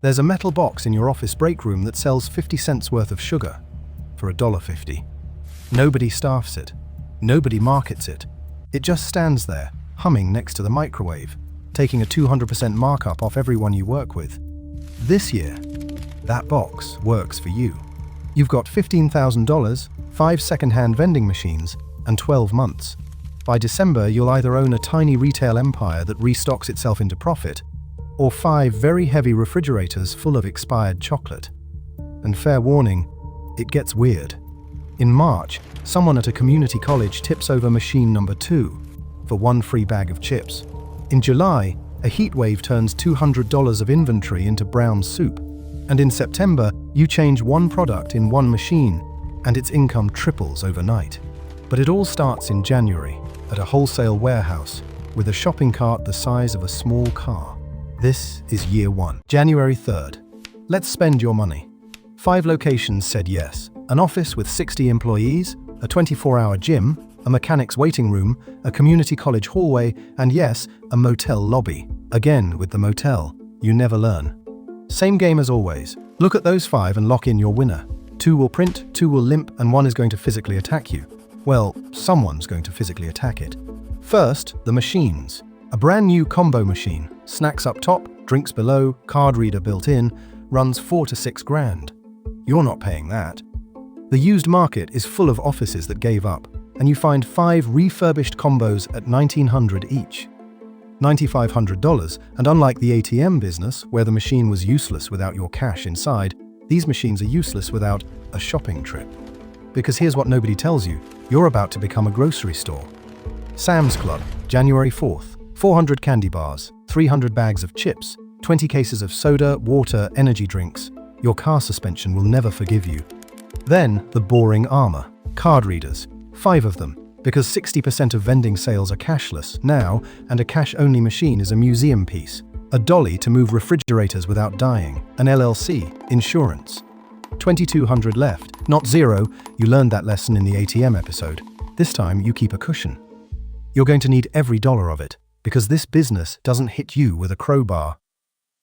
There's a metal box in your office break room that sells 50 cents worth of sugar for $1.50. Nobody staffs it. Nobody markets it. It just stands there, humming next to the microwave, taking a 200% markup off everyone you work with. This year, that box works for you. You've got $15,000, 5 second-hand vending machines, and 12 months. By December, you'll either own a tiny retail empire that restocks itself into profit, or 5 very heavy refrigerators full of expired chocolate. And fair warning, it gets weird. In March, someone at a community college tips over machine number 2 for 1 free bag of chips. In July, a heatwave turns $200 of inventory into brown soup. And in September, you change 1 product in 1 machine, and its income triples overnight. But it all starts in January, at a wholesale warehouse, with a shopping cart the size of a small car. This is year 1. January 3rd. Let's spend your money. 5 locations said yes. An office with 60 employees, a 24-hour gym, a mechanic's waiting room, a community college hallway, and yes, a motel lobby. Again, with the motel, you never learn. Same game as always. Look at those 5 and lock in your winner. 2 will print, 2 will limp, and 1 is going to physically attack you. Well, someone's going to physically attack it. First, the machines. A brand new combo machine, snacks up top, drinks below, card reader built in, runs $4 to $6 grand. You're not paying that. The used market is full of offices that gave up, and you find 5 refurbished combos at $1,900 each. $9,500, and unlike the ATM business, where the machine was useless without your cash inside, these machines are useless without a shopping trip. Because here's what nobody tells you, you're about to become a grocery store. Sam's Club, January 4th. 400 candy bars, 300 bags of chips, 20 cases of soda, water, energy drinks. Your car suspension will never forgive you. Then, the boring armor. Card readers. 5 of them. Because 60% of vending sales are cashless now, and a cash-only machine is a museum piece. A dolly to move refrigerators without dying. An LLC. Insurance. 2,200 left. Not 0. You learned that lesson in the ATM episode. This time, you keep a cushion. You're going to need every dollar of it, because this business doesn't hit you with a crowbar.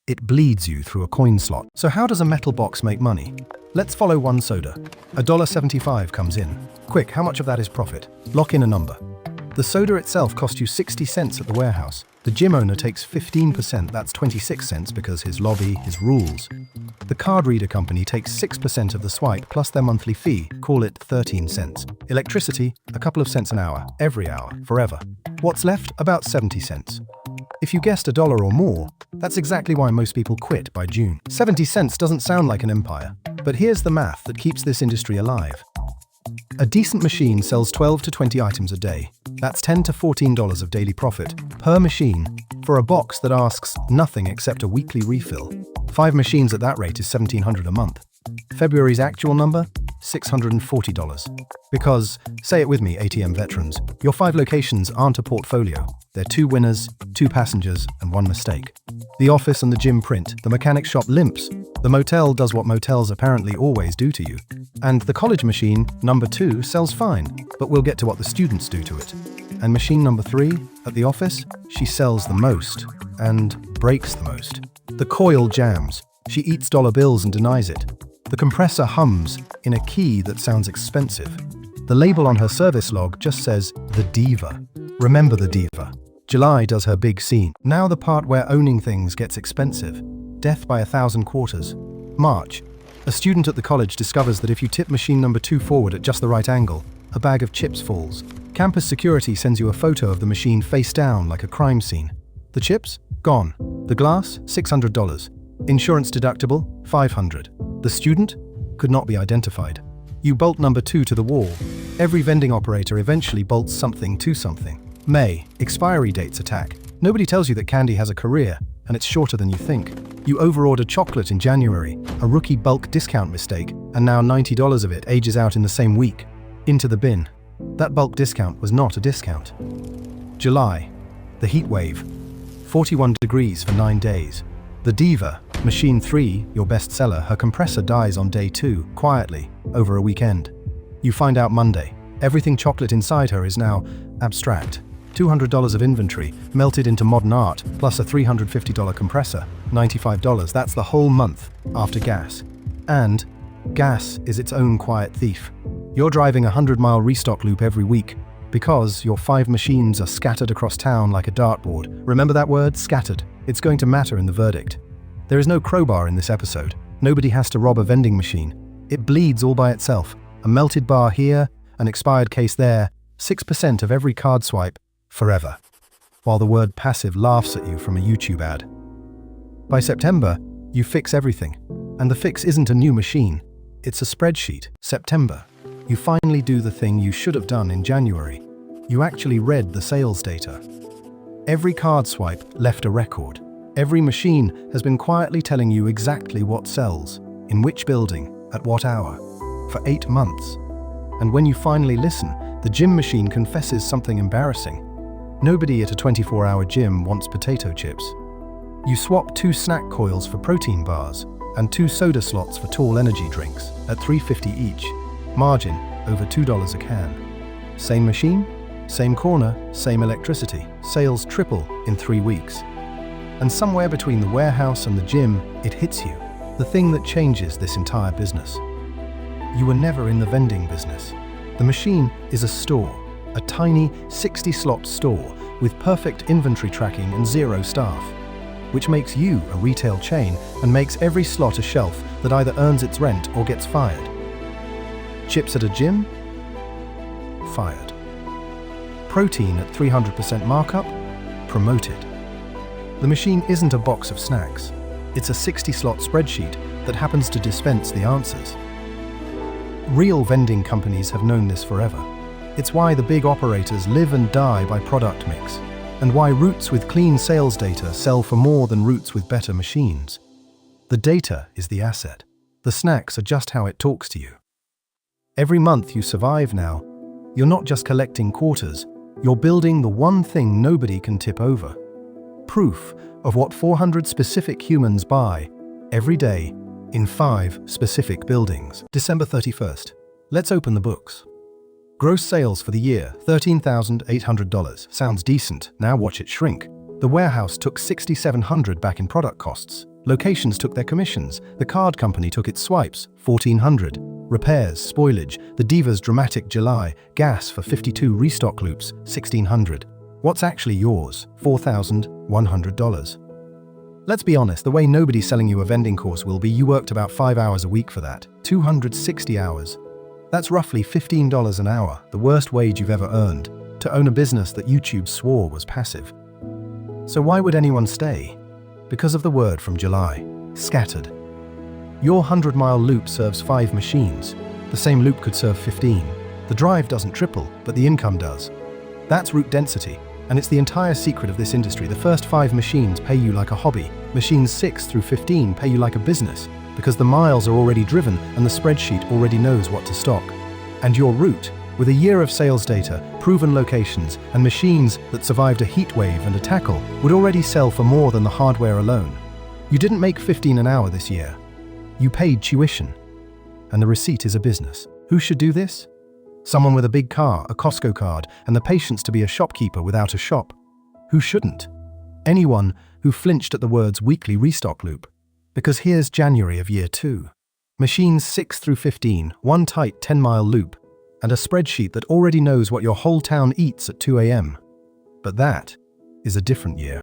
It bleeds you through a coin slot. So how does a metal box make money? Let's follow one soda. $1.75 comes in. Quick, how much of that is profit? Lock in a number. The soda itself cost you 60 cents at the warehouse. The gym owner takes 15%, that's 26 cents because his lobby, his rules. The card reader company takes 6% of the swipe plus their monthly fee, call it 13 cents. Electricity, a couple of cents an hour, every hour, forever. What's left? About 70 cents. If you guessed $1 or more, that's exactly why most people quit by June. 70 cents doesn't sound like an empire, but here's the math that keeps this industry alive. A decent machine sells 12 to 20 items a day. That's $10 to $14 of daily profit per machine for a box that asks nothing except a weekly refill. 5 machines at that rate is $1,700 a month. February's actual number? $640. Because, say it with me, ATM veterans, your 5 locations aren't a portfolio. They're 2 winners, 2 passengers, and 1 mistake. The office and the gym print, the mechanic shop limps, the motel does what motels apparently always do to you. And the college machine, number 2, sells fine, but we'll get to what the students do to it. And machine number 3, at the office, she sells the most, and breaks the most. The coil jams, she eats dollar bills and denies it. The compressor hums in a key that sounds expensive. The label on her service log just says, The Diva. Remember the Diva. July does her big scene. Now the part where owning things gets expensive. Death by 1,000 quarters. March. A student at the college discovers that if you tip machine number 2 forward at just the right angle, a bag of chips falls. Campus security sends you a photo of the machine face down like a crime scene. The chips? Gone. The glass? $600. Insurance deductible? $500. The student? Could not be identified. You bolt number 2 to the wall. Every vending operator eventually bolts something to something. May. Expiry dates attack. Nobody tells you that candy has a career, and it's shorter than you think. You overorder chocolate in January, a rookie bulk discount mistake, and now $90 of it ages out in the same week. Into the bin. That bulk discount was not a discount. July. The heat wave. 41 degrees for 9 days. The Diva, machine 3, your best seller, her compressor dies on day 2, quietly, over a weekend. You find out Monday. Everything chocolate inside her is now abstract. $200 of inventory, melted into modern art, plus a $350 compressor, $95, that's the whole month, after gas. And gas is its own quiet thief. You're driving a 100-mile restock loop every week, because your 5 machines are scattered across town like a dartboard. Remember that word, scattered? It's going to matter in the verdict. There is no crowbar in this episode. Nobody has to rob a vending machine. It bleeds all by itself. A melted bar here, an expired case there, 6% of every card swipe, forever. While the word passive laughs at you from a YouTube ad. By September, you fix everything. And the fix isn't a new machine. It's a spreadsheet. September. You finally do the thing you should have done in January. You actually read the sales data. Every card swipe left a record. Every machine has been quietly telling you exactly what sells, in which building, at what hour, for 8 months. And when you finally listen, the gym machine confesses something embarrassing. Nobody at a 24-hour gym wants potato chips. You swap 2 snack coils for protein bars and 2 soda slots for tall energy drinks at $3.50 each. Margin over $2 a can. Same machine, same corner, same electricity. Sales triple in 3 weeks. And somewhere between the warehouse and the gym, it hits you. The thing that changes this entire business. You were never in the vending business. The machine is a store, a tiny 60-slot store with perfect inventory tracking and 0 staff, which makes you a retail chain and makes every slot a shelf that either earns its rent or gets fired. Chips at a gym? Fired. Protein at 300% markup? Promoted. The machine isn't a box of snacks. It's a 60-slot spreadsheet that happens to dispense the answers. Real vending companies have known this forever. It's why the big operators live and die by product mix, and why routes with clean sales data sell for more than routes with better machines. The data is the asset. The snacks are just how it talks to you. Every month you survive now, you're not just collecting quarters, you're building the one thing nobody can tip over. Proof of what 400 specific humans buy every day in 5 specific buildings. December 31st. Let's open the books. Gross sales for the year, $13,800. Sounds decent. Now watch it shrink. The warehouse took $6,700 back in product costs. Locations took their commissions. The card company took its swipes, $1,400. Repairs, spoilage, the Divas dramatic July, gas for 52 restock loops, $1,600. What's actually yours? $4,100. Let's be honest, the way nobody's selling you a vending course will be you worked about 5 hours a week for that. 260 hours. That's roughly $15 an hour, the worst wage you've ever earned, to own a business that YouTube swore was passive. So why would anyone stay? Because of the word from July, scattered. Your 100-mile loop serves 5 machines. The same loop could serve 15. The drive doesn't triple, but the income does. That's route density, and it's the entire secret of this industry. The first 5 machines pay you like a hobby. Machines 6 through 15 pay you like a business, because the miles are already driven and the spreadsheet already knows what to stock. And your route, with a year of sales data, proven locations, and machines that survived a heatwave and a tackle, would already sell for more than the hardware alone. You didn't make $15 an hour this year. You paid tuition. And the receipt is a business. Who should do this? Someone with a big car, a Costco card, and the patience to be a shopkeeper without a shop. Who shouldn't? Anyone who flinched at the words weekly restock loop. Because here's January of year 2. Machines 6 through 15, one tight 10-mile loop, and a spreadsheet that already knows what your whole town eats at 2 a.m. But that is a different year.